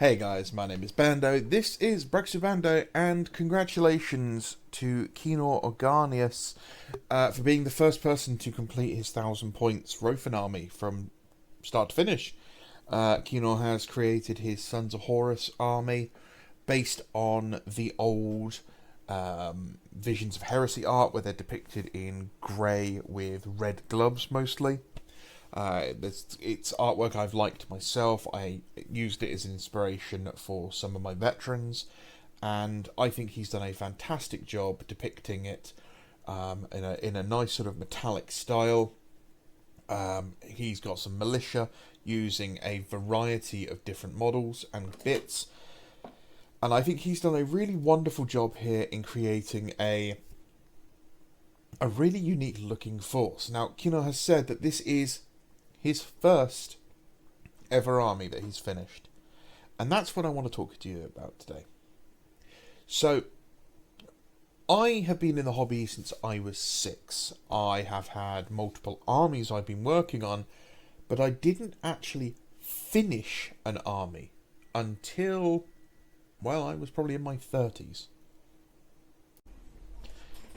Hey guys, my name is Bando, this is Brexit Bando, and congratulations to Kino Organius for being the first person to complete his 1,000 points Rothan army from start to finish. Kino has created his Sons of Horus army based on the old Visions of Heresy art, where they're depicted in grey with red gloves mostly. It's artwork I've liked myself. I used it as an inspiration for some of my veterans, and I think he's done a fantastic job depicting it in a nice sort of metallic style. He's got some militia using a variety of different models and bits, and I think he's done a really wonderful job here in creating a really unique looking force. Now, Kino has said that this is his first ever army that he's finished. And that's what I want to talk to you about today. So, I have been in the hobby since I was 6. I have had multiple armies I've been working on, but I didn't actually finish an army until, well, I was probably in my 30s.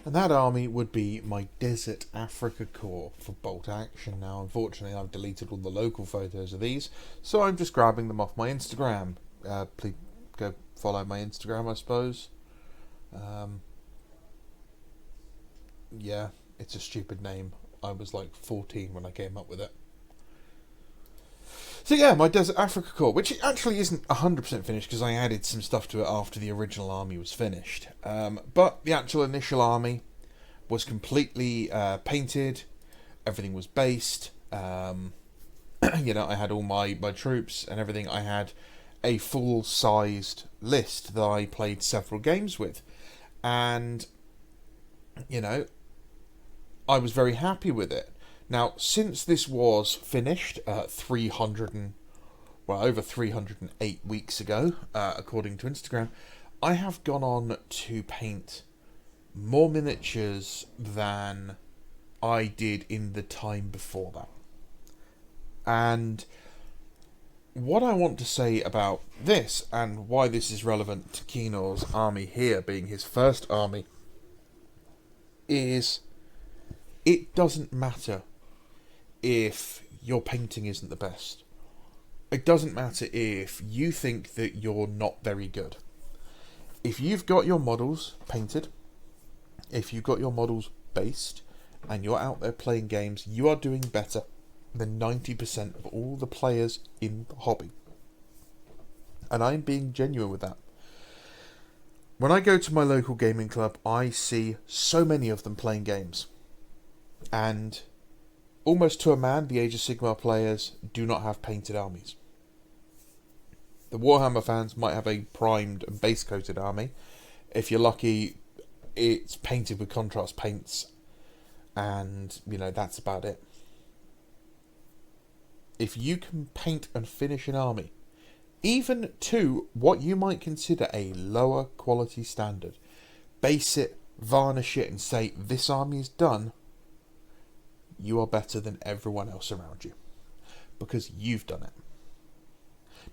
And that army would be my Desert Africa Corps for bolt action. Now, unfortunately, I've deleted all the local photos of these, so I'm just grabbing them off my Instagram. Please go follow my Instagram, I suppose. Yeah, it's a stupid name. I was like 14 when I came up with it. So yeah, my Desert Africa Corps, which actually isn't 100% finished because I added some stuff to it after the original army was finished. But the actual initial army was completely painted. Everything was based. I had all my troops and everything. I had a full-sized list that I played several games with. And, I was very happy with it. Now, since this was finished over 308 weeks ago, according to Instagram, I have gone on to paint more miniatures than I did in the time before that. And what I want to say about this, and why this is relevant to Kino's army here being his first army, is it doesn't matter if your painting isn't the best. It doesn't matter if you think that you're not very good. If you've got your models painted, if you've got your models based, and you're out there playing games, you are doing better than 90% of all the players in the hobby. And I'm being genuine with that. When I go to my local gaming club, I see so many of them playing games. And almost to a man, the Age of Sigmar players do not have painted armies. The Warhammer fans might have a primed and base-coated army. If you're lucky, it's painted with contrast paints. And, that's about it. If you can paint and finish an army, even to what you might consider a lower quality standard, base it, varnish it, and say, this army is done, you are better than everyone else around you. Because you've done it.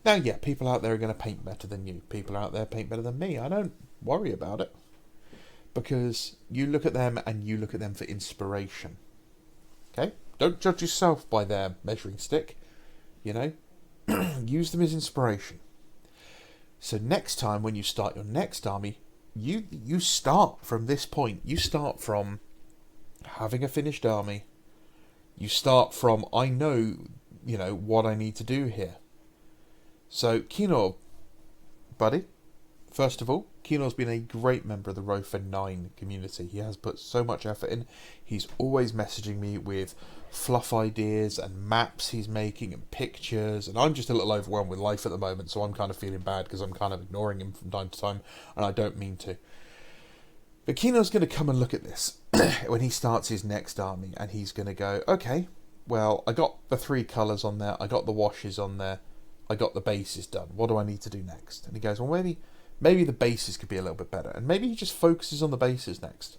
Now, yeah, people out there are going to paint better than you. People out there paint better than me. I don't worry about it. Because you look at them and you look at them for inspiration. Okay? Don't judge yourself by their measuring stick. Use them as inspiration. So next time when you start your next army, you start from this point. You start from having a finished army. You start from, I know, what I need to do here. So, Kino, buddy, first of all, Kino's been a great member of the Rothan 9 community. He has put so much effort in. He's always messaging me with fluff ideas and maps he's making and pictures. And I'm just a little overwhelmed with life at the moment, so I'm kind of feeling bad because I'm kind of ignoring him from time to time, and I don't mean to. But Kino's going to come and look at this when he starts his next army, and he's going to go, okay, well, I got the 3 colours on there, I got the washes on there, I got the bases done. What do I need to do next? And he goes, well, maybe the bases could be a little bit better. And maybe he just focuses on the bases next.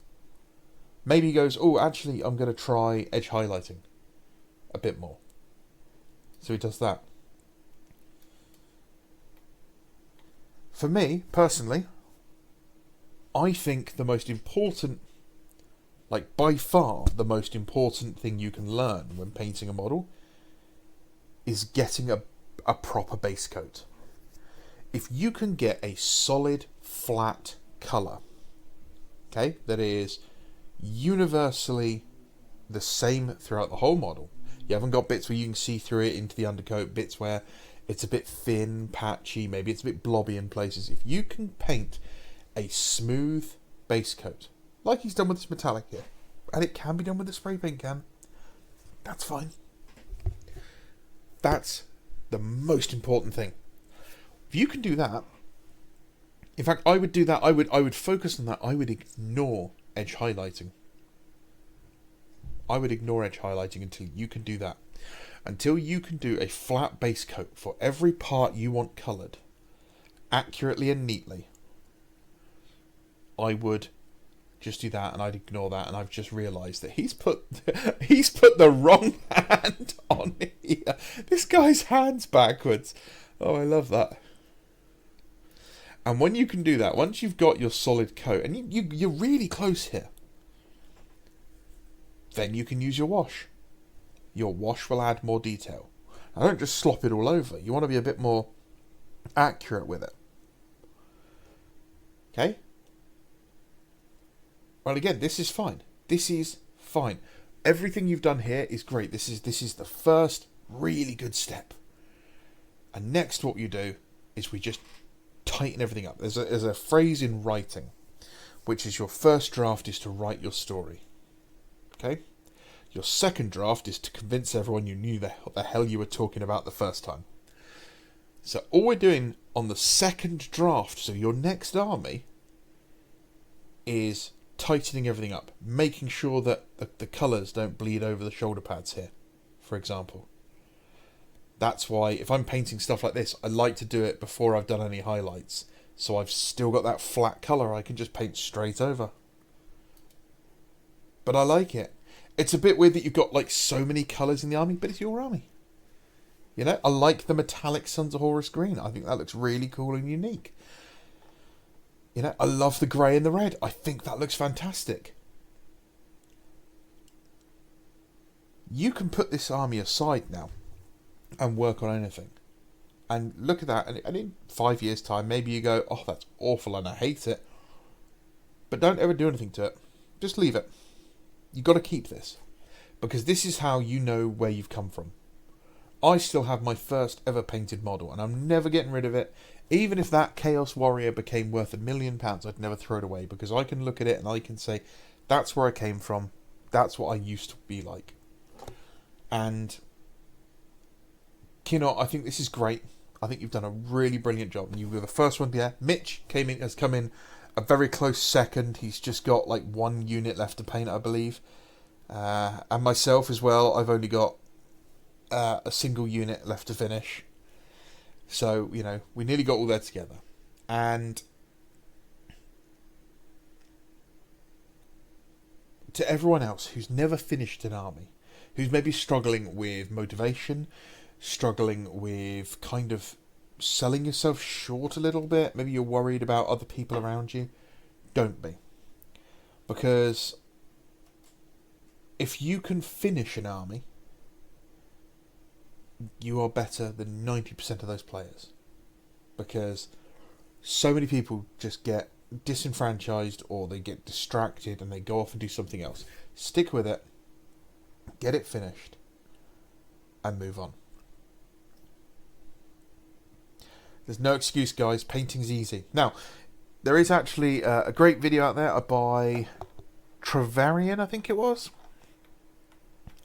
Maybe he goes, oh, actually, I'm going to try edge highlighting a bit more. So he does that. for me, personally, I think the most important, like by far the most important thing you can learn when painting a model is getting a proper base coat. If you can get a solid, flat colour, okay, that is universally the same throughout the whole model. You haven't got bits where you can see through it into the undercoat, bits where it's a bit thin, patchy, maybe it's a bit blobby in places. If you can paint a smooth base coat, like he's done with this metallic here, and it can be done with a spray paint can, that's fine. That's the most important thing. If you can do that, in fact, I would do that. I would focus on that. I would ignore edge highlighting. I would ignore edge highlighting until you can do that. Until you can do a flat base coat for every part you want coloured, accurately and neatly, I would just do that, and I'd ignore that. And I've just realised that he's put the wrong hand on here. This guy's hand's backwards. Oh, I love that. And when you can do that, once you've got your solid coat, and you're really close here, then you can use your wash. Your wash will add more detail. Now, don't just slop it all over. You want to be a bit more accurate with it. Okay? Well, again, this is fine. This is fine. Everything you've done here is great. This is the first really good step. And next, what you do is we just tighten everything up. There's a phrase in writing, which is your first draft is to write your story. Okay? Your second draft is to convince everyone you knew the hell you were talking about the first time. So all we're doing on the second draft, so your next army, is tightening everything up, making sure that the colours don't bleed over the shoulder pads here, for example. That's why if I'm painting stuff like this, I like to do it before I've done any highlights, so I've still got that flat colour I can just paint straight over. But I like it. It's a bit weird that you've got like so many colours in the army, but it's your army. You know, I like the metallic Sons of Horus green. I think that looks really cool and unique. You know, I love the grey and the red. I think that looks fantastic. You can put this army aside now and work on anything. And look at that, and in 5 years' time, maybe you go, oh, that's awful and I hate it. But don't ever do anything to it. Just leave it. You've got to keep this. Because this is how you know where you've come from. I still have my first ever painted model, and I'm never getting rid of it. Even if that Chaos Warrior became worth £1 million, I'd never throw it away, because I can look at it and I can say, that's where I came from. That's what I used to be like. And Kino, I think this is great. I think you've done a really brilliant job. And you were the first one there. Mitch has come in a very close second. He's just got like 1 unit left to paint, I believe. And myself as well. I've only got a single unit left to finish. So, you know, we nearly got all that together. And to everyone else who's never finished an army, who's maybe struggling with motivation, struggling with kind of selling yourself short a little bit, maybe you're worried about other people around you, don't be. Because if you can finish an army, you are better than 90% of those players. Because so many people just get disenfranchised, or they get distracted and they go off and do something else. Stick with it, get it finished, and move on. There's no excuse, guys. Painting's easy. Now, there is actually a great video out there by Travarian, I think it was.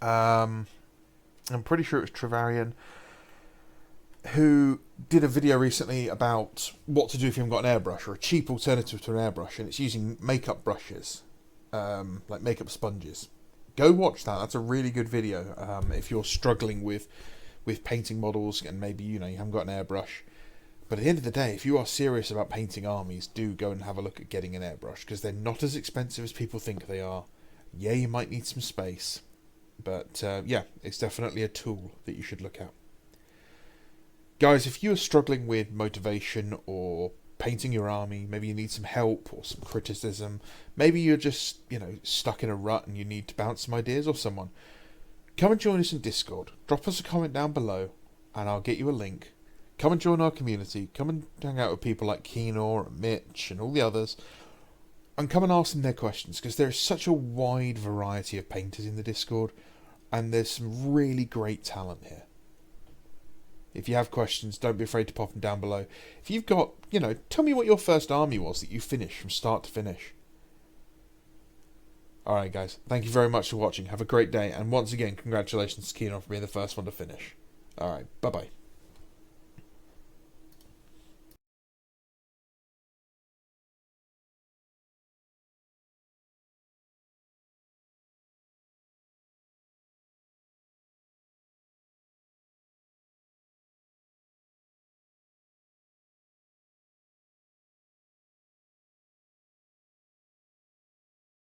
I'm pretty sure it was Travarian, who did a video recently about what to do if you haven't got an airbrush, or a cheap alternative to an airbrush, and it's using makeup brushes, like makeup sponges. Go watch that. That's a really good video if you're struggling with painting models and maybe you haven't got an airbrush. But at the end of the day, if you are serious about painting armies, do go and have a look at getting an airbrush, because they're not as expensive as people think they are. Yeah, you might need some space, but yeah, it's definitely a tool that you should look at. Guys, if you are struggling with motivation or painting your army. Maybe you need some help or some criticism. Maybe you're just, stuck in a rut and you need to bounce some ideas off someone. Come and join us in Discord. Drop us a comment down below and I'll get you a link. Come and join our community. Come and hang out with people like Keenor and Mitch and all the others. And come and ask them their questions, because there is such a wide variety of painters in the Discord. And there's some really great talent here. If you have questions, don't be afraid to pop them down below. If you've got, tell me what your first army was that you finished from start to finish. Alright guys, thank you very much for watching. Have a great day. And once again, congratulations to Keenor for being the first one to finish. Alright, bye bye.